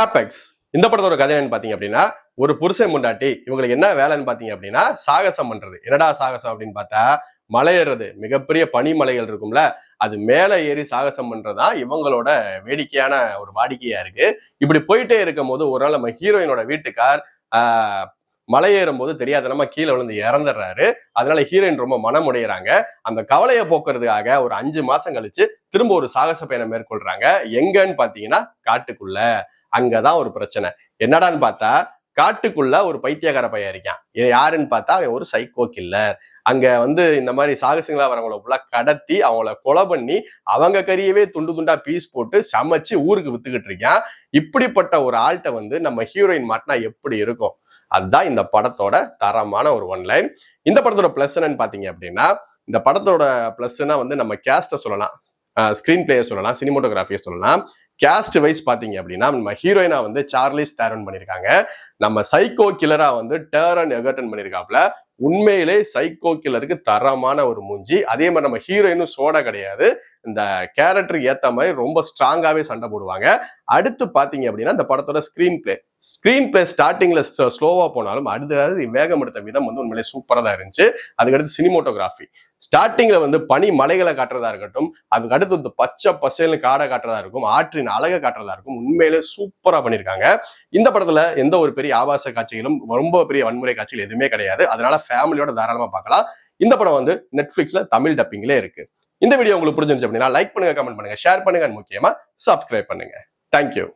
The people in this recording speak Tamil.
ஆபெக்ஸ் இந்த படத்தோட கதை என்னன்னு பாத்தீங்க அப்படின்னா, ஒரு புருஷன் முண்டாட்டி இவங்களுக்கு என்ன வேலைன்னு பாத்தீங்க அப்படின்னா, சாகசம் பண்றது. என்னடா சாகசம் அப்படின்னு பார்த்தா, மலை ஏறுறது. மிகப்பெரிய பனிமலைகள் இருக்கும்ல, அது மேல ஏறி சாகசம் பண்றதுதான் இவங்களோட வேடிக்கையான ஒரு வாடிக்கையா இருக்கு. இப்படி போயிட்டே இருக்கும் போது ஒரு நாள் நம்ம ஹீரோயினோட வீட்டுக்கார் மலை ஏறும் போது தெரியாதனமா கீழே விழுந்து இறந்துடுறாரு. அதனால ஹீரோயின் ரொம்ப மனமுடைகிறாங்க. அந்த கவலையை போக்குறதுக்காக ஒரு 5 மாசம் கழிச்சு திரும்ப ஒரு சாகச பயணம் மேற்கொள்றாங்க. எங்கன்னு பாத்தீங்கன்னா காட்டுக்குள்ள. அங்கதான் ஒரு பிரச்சனை. என்னடான்னு பார்த்தா காட்டுக்குள்ள ஒரு பைத்தியக்கார பையன் இருக்கான். யாருன்னு பார்த்தா அவன் ஒரு சைக்கோ கில்லர். அங்க இந்த மாதிரி சாகசங்களா வரவங்களை ஃபுல்லா கடத்தி அவங்கள கொலை பண்ணி அவங்க கறியவே துண்டு துண்டா பீஸ் போட்டு சமைச்சு ஊருக்கு வித்துக்கிட்டு இருக்கான். இப்படிப்பட்ட ஒரு ஆள்கிட்ட நம்ம ஹீரோயின் மாட்டினா எப்படி இருக்கும்? அதுதான் இந்த படத்தோட தரமான ஒரு ஒன்லைன். இந்த படத்தோட பிளஸ் என்னன்னு பாத்தீங்க அப்படின்னா, இந்த படத்தோட பிளஸ்னா நம்ம கேஸ்ட சொல்லலாம், ஸ்கிரீன் பிளேயை சொல்லலாம், சினிமோட்டோகிராஃபியை சொல்லலாம். கேஸ்ட் வைஸ் பாத்தீங்க அப்படின்னா நம்ம ஹீரோயினா சார்லிஸ் தேரன் பண்ணிருக்காங்க. நம்ம சைக்கோ கில்லரா டேரன் எகர்டன் பண்ணிருக்காப்ல. உண்மையிலே சைக்கோ கில்லருக்கு தரமான ஒரு மூஞ்சி. அதே மாதிரி நம்ம ஹீரோயினும் சோடா கிடையாது. இந்த கேரக்டருக்கு ஏத்த மாதிரி ரொம்ப ஸ்ட்ராங்காவே சண்டை போடுவாங்க. அடுத்து பாத்தீங்க அப்படின்னா இந்த படத்தோட ஸ்கிரீன் பிளே ஸ்டார்டிங்ல ஸ்லோவா போனாலும் அடுத்தது வேகம் எடுத்த விதம் உண்மையிலே சூப்பரா தான் இருந்துச்சு. அதுக்கடுத்து சினிமோட்டோகிராஃபி ஸ்டார்டிங்ல பனி மலைகளை காட்டுறதா இருக்கட்டும், அதுக்கு அடுத்து பச்சை பசேல்னு காடை காட்டுறதா இருக்கும், ஆற்றின் அழகை காட்டுறதா இருக்கும், உண்மையிலே சூப்பரா பண்ணிருக்காங்க. இந்த படத்துல எந்த ஒரு பெரிய ஆபாச காட்சிகளும் ரொம்ப பெரிய வன்முறை காட்சிகள் எதுவுமே கிடையாது. அதனால ஃபேமிலியோட தாராளமா பார்க்கலாம். இந்த படம் நெட்ஃபிளிக்ஸ்ல தமிழ் டப்பிங்லே இருக்கு. இந்த வீடியோ உங்களுக்கு புரிஞ்சிருச்சு அப்படின்னா லைக் பண்ணுங்க, கமெண்ட் பண்ணுங்க, ஷேர் பண்ணுங்க, முக்கியமா சப்ஸ்கிரைப் பண்ணுங்க. தேங்க்யூ.